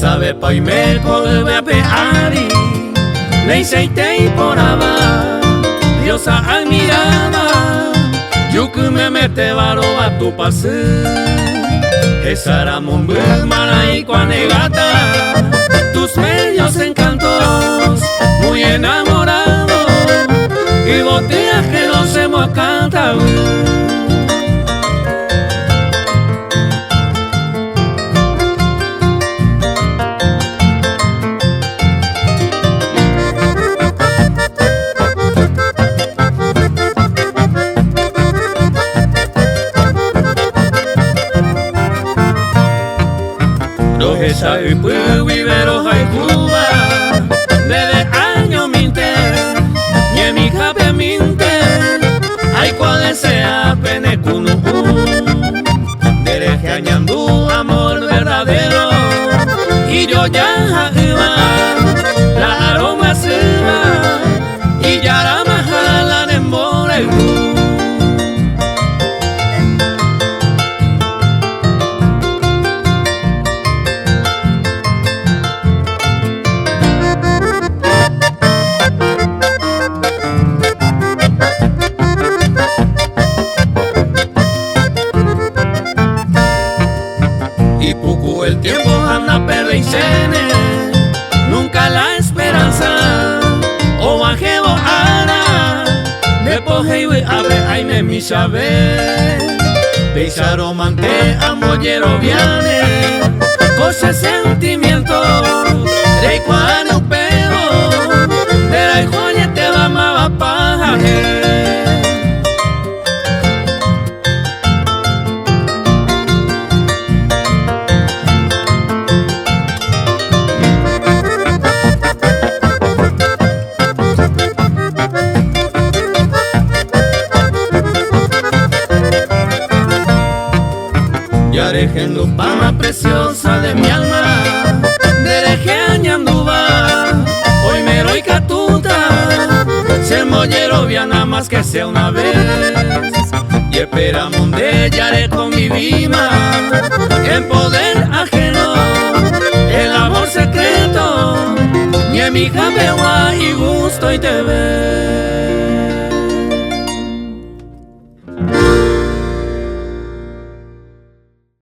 sabe pai me vuelve a peari nem seitei por aba diosa admirada yuku me mete varo a tu pase esara mombe marai negata tus bellos encantos muy enamorado y botellas que nos hemos cantado. Roja y vivero hay Cuba desde año minte y en mi cape minte hay cual desea penecunu dereje añandu amor verdadero y yo ya iba la aroma se va y ya la majalan en Moregu. Y poco el tiempo anda perdeicene, nunca la esperanza o bajebo ana de poje abre aime mi saber peisaro mante amollero viane cose sentimiento de cuando pego de la joya te va ma pajaje. Yarejendo pama preciosa de mi alma, dereje añanduba, hoy me roy catuta, se mollero via nada más que sea una vez, y esperamos de yare con mi vima, en poder ajeno, el amor secreto, ni en mi japewa y gusto y te ve.